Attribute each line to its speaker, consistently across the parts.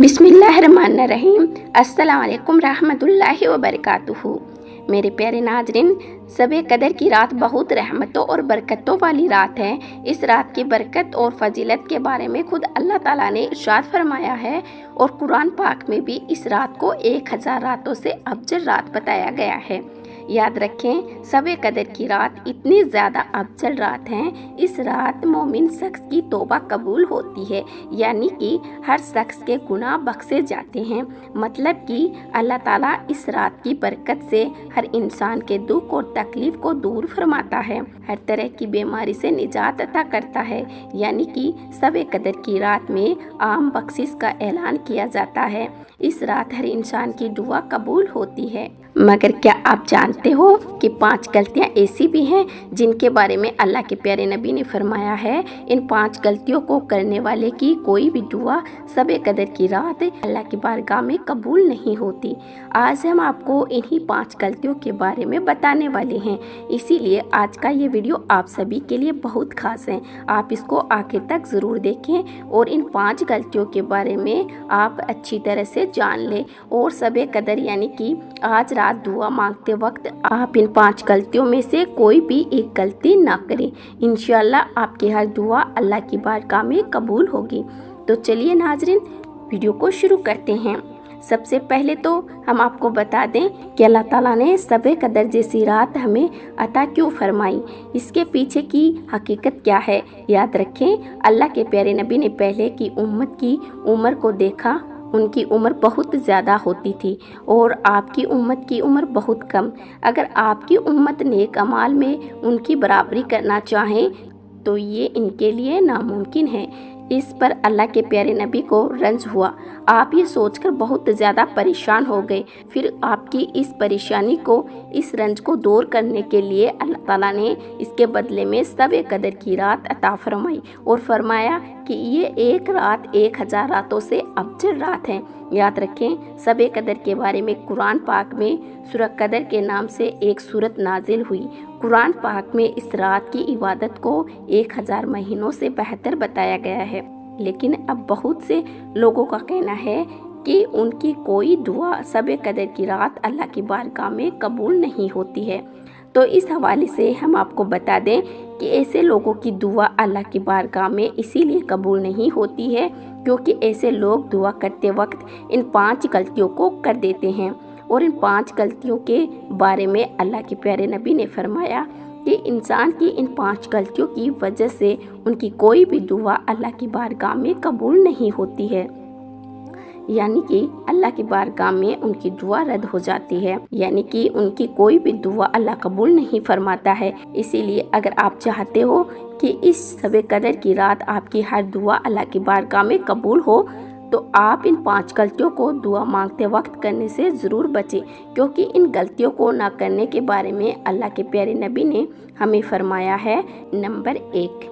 Speaker 1: बिस्मिल्लाहिर्रहमानिर्रहीम। अस्सलाम वालेकुम रहमतुल्लाहि व बरकातुहू। मेरे प्यारे नाजरीन, शब कदर की रात बहुत रहमतों और बरकतों वाली रात है। इस रात की बरकत और फजीलत के बारे में खुद अल्लाह ताला ने इरशाद फरमाया है और कुरान पाक में भी इस रात को 1000 रातों से अफजल रात बताया गया है। याद रखें, शब कदर की रात इतनी ज़्यादा अफजल रात है। इस रात मोमिन शख्स की तौबा कबूल होती है, यानी कि हर शख्स के गुनाह बख्शे जाते हैं। मतलब कि अल्लाह ताला इस रात की बरकत से हर इंसान के दुख और तकलीफ को दूर फरमाता है, हर तरह की बीमारी से निजात अता करता है। यानी कि शब कदर की रात में आम बख्शिश का ऐलान किया जाता है। इस रात हर इंसान की दुआ कबूल होती है। मगर क्या आप जानते हो कि 5 गलतियां ऐसी भी हैं जिनके बारे में अल्लाह के प्यारे नबी ने फरमाया है, इन 5 गलतियों को करने वाले की कोई भी दुआ शब कदर की रात अल्लाह की बारगाह में कबूल नहीं होती। आज हम आपको इन्हीं 5 गलतियों के बारे में बताने वाले हैं, इसीलिए आज का ये वीडियो आप सभी के लिए बहुत खास है। आप इसको आखिर तक ज़रूर देखें और इन 5 गलतियों के बारे में आप अच्छी तरह से जान लें। और शब कदर यानी कि आज रात दुआ मांगते वक्त आप इन 5 गलतियों में से कोई भी एक गलती ना करें। इंशाअल्लाह आपकी हर दुआ अल्लाह की बारगाह में कबूल होगी। तो चलिए नाजरीन, वीडियो को शुरू करते हैं। सबसे पहले तो हम आपको बता दें कि अल्लाह ताला ने शब कदर जैसी रात हमें अता क्यों फरमाई, इसके पीछे की हकीकत क्या है। याद रखें, अल्लाह के प्यारे नबी ने पहले की उम्मत की उम्र को देखा। उनकी उम्र बहुत ज़्यादा होती थी और आपकी उम्मत की उम्र बहुत कम। अगर आपकी उम्मत नेक अमाल में उनकी बराबरी करना चाहें तो ये इनके लिए नामुमकिन है। इस पर अल्लाह के प्यारे नबी को रंज हुआ। आप ये सोचकर बहुत ज़्यादा परेशान हो गए। फिर आपकी इस परेशानी को, इस रंज को दूर करने के लिए अल्लाह ताला ने इसके बदले में शब कदर की रात अता फरमाई और फरमाया कि ये एक रात 1000 रातों से अफजल रात है। याद रखें, शब कदर के बारे में कुरान पाक में सूरह कदर के नाम से एक सूरत नाजिल हुई। कुरान पाक में इस रात की इबादत को 1000 महीनों से बेहतर बताया गया है। लेकिन अब बहुत से लोगों का कहना है कि उनकी कोई दुआ शब कदर की रात अल्लाह की बारगाह में कबूल नहीं होती है। तो इस हवाले से हम आपको बता दें कि ऐसे लोगों की दुआ अल्लाह की बारगाह में इसीलिए कबूल नहीं होती है क्योंकि ऐसे लोग दुआ करते वक्त इन 5 गलतियों को कर देते हैं। और इन 5 गलतियों के बारे में अल्लाह के प्यारे नबी ने फरमाया कि इंसान की इन 5 गलतियों की वजह से उनकी कोई भी दुआ अल्लाह की बारगाह में कबूल नहीं होती है, यानी कि अल्लाह की बारगाह में उनकी दुआ रद्द हो जाती है, यानी कि उनकी कोई भी दुआ अल्लाह कबूल नहीं फरमाता है। इसीलिए अगर आप चाहते हो कि इस शब कदर की रात आपकी हर दुआ अल्लाह की बारगाह में कबूल हो तो आप इन 5 गलतियों को दुआ मांगते वक्त करने से ज़रूर बचें, क्योंकि इन गलतियों को ना करने के बारे में अल्लाह के प्यारे नबी ने हमें फरमाया है। नंबर 1,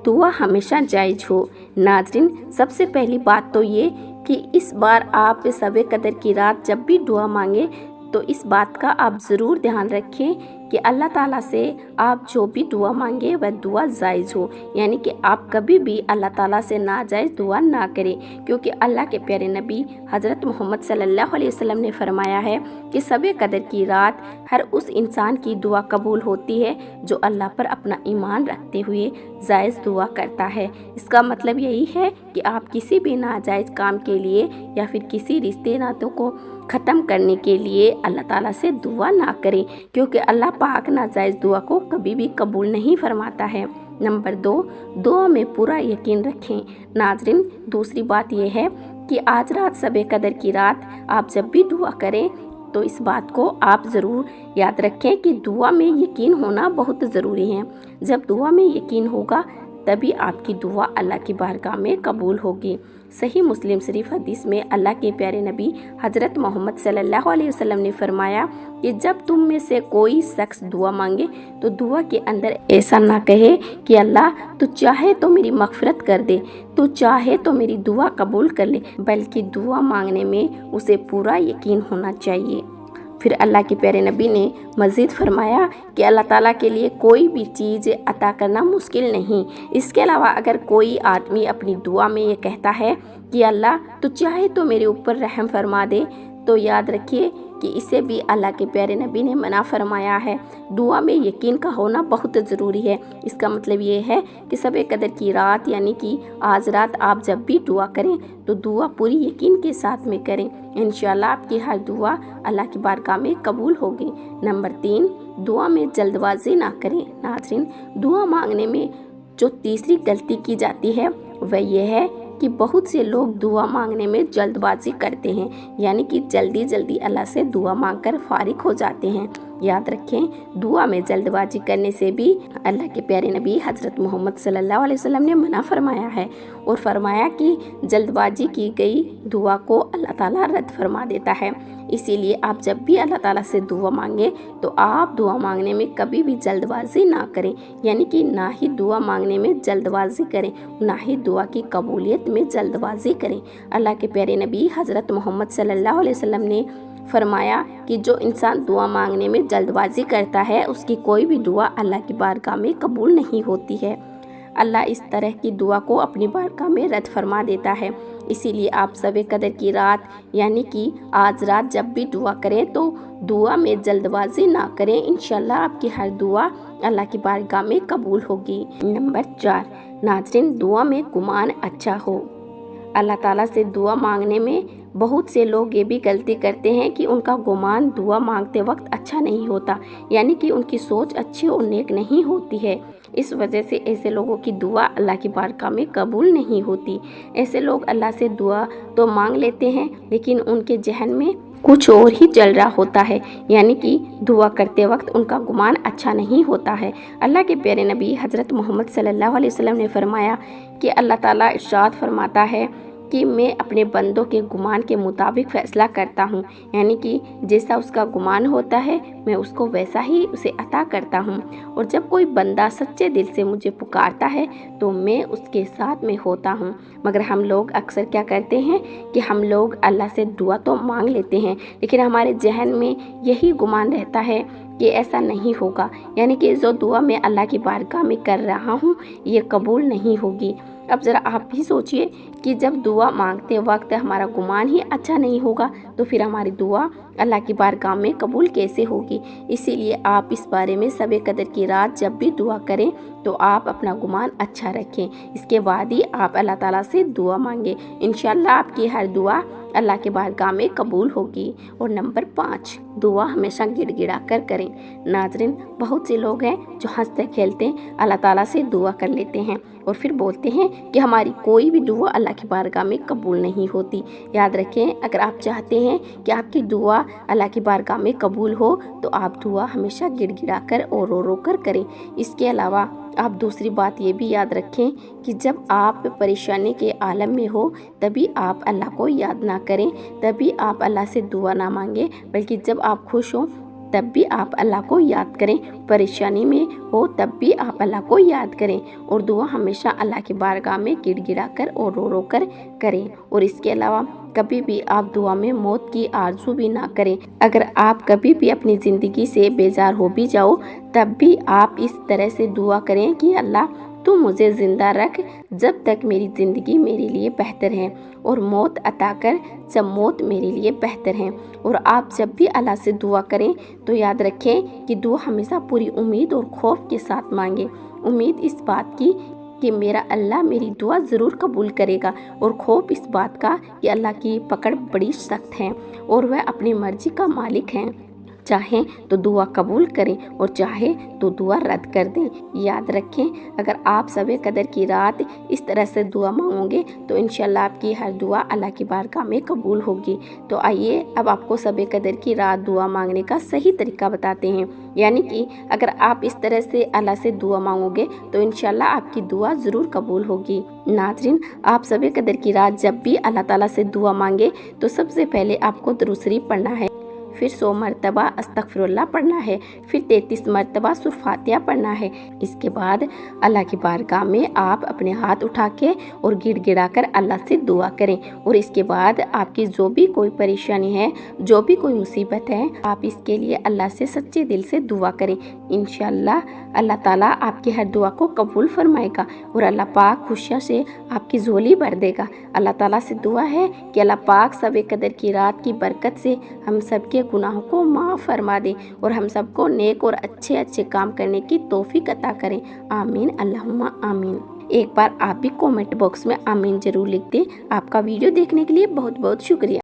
Speaker 1: दुआ हमेशा जायज़ हो। नाज़रीन, सबसे पहली बात तो ये कि इस बार आप शब कदर की रात जब भी दुआ मांगे तो इस बात का आप ज़रूर ध्यान रखें कि अल्लाह ताला से आप जो भी दुआ मांगे वह दुआ जायज़ हो, यानी कि आप कभी भी अल्लाह ताला से नाजायज़ दुआ ना करें। क्योंकि अल्लाह के प्यारे नबी हज़रत मोहम्मद सल्लल्लाहु अलैहि वसल्लम ने फरमाया है कि शब कदर की रात हर उस इंसान की दुआ कबूल होती है जो अल्लाह पर अपना ईमान रखते हुए जायज़ दुआ करता है। इसका मतलब यही है कि आप किसी भी नाजायज़ काम के लिए या फिर किसी रिश्ते नातों को ख़त्म करने के लिए अल्लाह ताला से दुआ ना करें, क्योंकि अल्लाह पाक नाजायज़ दुआ को कभी भी कबूल नहीं फरमाता है। नंबर 2, दुआ में पूरा यकीन रखें। नाज़रीन, दूसरी बात यह है कि आज रात शब कदर की रात आप जब भी दुआ करें तो इस बात को आप ज़रूर याद रखें कि दुआ में यकीन होना बहुत ज़रूरी है। जब दुआ में यकीन होगा तभी आपकी दुआ अल्लाह की बारगाह में कबूल होगी। सही मुस्लिम शरीफ हदीस में अल्लाह के प्यारे नबी हज़रत मोहम्मद सल्लल्लाहु अलैहि वसल्लम ने फरमाया कि जब तुम में से कोई शख्स दुआ मांगे तो दुआ के अंदर ऐसा ना कहे कि अल्लाह तू चाहे तो मेरी मग़फ़िरत कर दे, तू चाहे तो मेरी दुआ कबूल कर ले, बल्कि दुआ मांगने में उसे पूरा यकीन होना चाहिए। फिर अल्लाह के प्यारे नबी ने मज़ीद फरमाया कि अल्लाह ताला के लिए कोई भी चीज़ अता करना मुश्किल नहीं। इसके अलावा अगर कोई आदमी अपनी दुआ में ये कहता है कि अल्लाह तो चाहे तो मेरे ऊपर रहम फरमा दे, तो याद रखिए कि इसे भी अल्लाह के प्यारे नबी ने मना फरमाया है। दुआ में यकीन का होना बहुत ज़रूरी है। इसका मतलब ये है कि शब कदर की रात यानी कि आज रात आप जब भी दुआ करें तो दुआ पूरी यकीन के साथ में करें। इंशाअल्लाह आपकी हर दुआ अल्लाह की बारगाह में कबूल होगी। नंबर 3, दुआ में जल्दबाजी ना करें। नाज़रीन, दुआ मांगने में जो तीसरी गलती की जाती है वह यह है कि बहुत से लोग दुआ मांगने में जल्दबाजी करते हैं, यानी कि जल्दी जल्दी अल्लाह से दुआ मांगकर फारिग हो जाते हैं। याद रखें, दुआ में जल्दबाजी करने से भी अल्लाह के प्यारे नबी हज़रत मोहम्मद सल्लल्लाहु अलैहि वसल्लम ने मना फरमाया है और फरमाया कि जल्दबाजी की गई दुआ को अल्लाह ताला रद्द फरमा देता है। इसीलिए आप जब भी अल्लाह ताला से दुआ मांगे तो आप दुआ मांगने में कभी भी जल्दबाजी ना करें, यानी कि ना ही दुआ मांगने में जल्दबाजी करें, ना ही दुआ की कबूलियत में जल्दबाजी करें। अल्लाह के प्यारे नबी हज़रत मोहम्मद सल्लल्लाहु अलैहि वसल्लम ने फरमाया कि जो इंसान दुआ मांगने में जल्दबाजी करता है उसकी कोई भी दुआ अल्लाह की बारगाह में कबूल नहीं होती है। अल्लाह इस तरह की दुआ को अपनी बारगाह में रद्द फरमा देता है। इसीलिए आप शब कदर की रात यानी कि आज रात जब भी दुआ करें तो दुआ में जल्दबाजी ना करें। इंशाल्लाह आपकी हर दुआ अल्लाह की बारगाह में कबूल होगी। नंबर 4, नाज़रीन, दुआ में गुमान अच्छा हो। अल्लाह ताला से दुआ मांगने में बहुत से लोग ये भी गलती करते हैं कि उनका गुमान दुआ मांगते वक्त अच्छा नहीं होता, यानी कि उनकी सोच अच्छी और नेक नहीं होती है। इस वजह से ऐसे लोगों की दुआ अल्लाह की बारगाह में कबूल नहीं होती। ऐसे लोग अल्लाह से दुआ तो मांग लेते हैं लेकिन उनके जहन में कुछ और ही चल रहा होता है, यानी कि दुआ करते वक्त उनका गुमान अच्छा नहीं होता है। अल्लाह के प्यारे नबी हज़रत मोहम्मद सल्लल्लाहु अलैहि वसल्लम ने फरमाया कि अल्लाह ताला इरशाद फरमाता है कि मैं अपने बंदों के गुमान के मुताबिक फ़ैसला करता हूँ, यानी कि जैसा उसका गुमान होता है मैं उसको वैसा ही उसे अता करता हूँ। और जब कोई बंदा सच्चे दिल से मुझे पुकारता है तो मैं उसके साथ में होता हूँ। मगर हम लोग अक्सर क्या करते हैं कि हम लोग अल्लाह से दुआ तो मांग लेते हैं लेकिन हमारे जहन में यही गुमान रहता है कि ऐसा नहीं होगा, यानी कि जो दुआ मैं अल्लाह की बारगाह में कर रहा हूँ ये कबूल नहीं होगी। अब ज़रा आप भी सोचिए कि जब दुआ मांगते वक्त हमारा गुमान ही अच्छा नहीं होगा तो फिर हमारी दुआ अल्लाह की बारगाह में कबूल कैसे होगी। इसीलिए आप इस बारे में शब कदर की रात जब भी दुआ करें तो आप अपना गुमान अच्छा रखें, इसके बाद ही आप अल्लाह ताला से दुआ मांगे। इंशाल्लाह आपकी हर दुआ अल्लाह के बारगाह में कबूल होगी। और नंबर 5, दुआ हमेशा गिड़गिड़ा कर करें। नाज़रीन, बहुत से लोग हैं जो हंसते खेलते अल्लाह ताला से दुआ कर लेते हैं और फिर बोलते हैं कि हमारी कोई भी दुआ अल्लाह की बारगाह में कबूल नहीं होती। याद रखें, अगर आप चाहते हैं कि आपकी दुआ अल्लाह की बारगाह में कबूल हो तो आप दुआ हमेशा गिड़गिड़ा कर और रो रो कर करें। इसके अलावा आप दूसरी बात ये भी याद रखें कि जब आप परेशानी के आलम में हो तभी आप अल्लाह को याद ना करें, तभी आप अल्लाह से दुआ ना मांगे, बल्कि जब आप खुश हों तब भी आप अल्लाह को याद करें, परेशानी में हो तब भी आप अल्लाह को याद करें और दुआ हमेशा अल्लाह की बारगाह में गिड़गिड़ा कर और रो रो कर करें। और इसके अलावा कभी भी आप दुआ में मौत की आरज़ू भी ना करें। अगर आप कभी भी अपनी ज़िंदगी से बेजार हो भी जाओ तब भी आप इस तरह से दुआ करें कि अल्लाह तू मुझे ज़िंदा रख जब तक मेरी ज़िंदगी मेरे लिए बेहतर है और मौत अता कर जब मौत मेरे लिए बेहतर है। और आप जब भी अल्लाह से दुआ करें तो याद रखें कि दुआ हमेशा पूरी उम्मीद और खौफ के साथ मांगे। उम्मीद इस बात की कि मेरा अल्लाह मेरी दुआ ज़रूर कबूल करेगा और खौफ इस बात का कि अल्लाह की पकड़ बड़ी सख्त है और वह अपनी मर्जी का मालिक है, चाहे तो दुआ कबूल करें और चाहे तो दुआ रद्द कर दें। याद रखें, अगर आप शब कदर की रात इस तरह से दुआ मांगोगे तो इंशाल्लाह आपकी हर दुआ अल्लाह की बारगाह में कबूल होगी। तो आइए अब आपको शब कदर की रात दुआ मांगने का सही तरीका बताते हैं, यानी कि अगर आप इस तरह से अल्लाह से दुआ मांगोगे तो इंशाल्लाह आपकी दुआ ज़रूर कबूल होगी। नाज़रीन, आप शब कदर की रात जब भी अल्लाह ताला से दुआ मांगे तो सबसे पहले आपको दुरूद शरीफ पढ़ना है। फिर 100 मरतबा अस्तगफिरुल्लाह पढ़ना है, फिर 33 मरतबा सूरह फातिहा पढ़ना है। इसके बाद अल्लाह की बारगाह में आप अपने हाथ उठा के और गिड़गिड़ा कर अल्लाह से दुआ करें। और इसके बाद आपकी जो भी कोई परेशानी है, जो भी कोई मुसीबत है, आप इसके लिए अल्लाह से सच्चे दिल से दुआ करें। इंशाअल्लाह अल्लाह ताला आपकी हर दुआ को कबूल फरमाएगा और अल्लाह पाक खुशियों से आपकी झोली भर देगा। अल्लाह ताला से दुआ है कि अल्लाह पाक शब कदर की रात की बरकत से हम सबके गुनाहों को माफ़ फरमा दे और हम सबको नेक और अच्छे अच्छे काम करने की तौफीक अता करें। आमीन अल्लाहुम्मा आमीन। एक बार आप भी कमेंट बॉक्स में आमीन ज़रूर लिख दें। आपका वीडियो देखने के लिए बहुत बहुत शुक्रिया।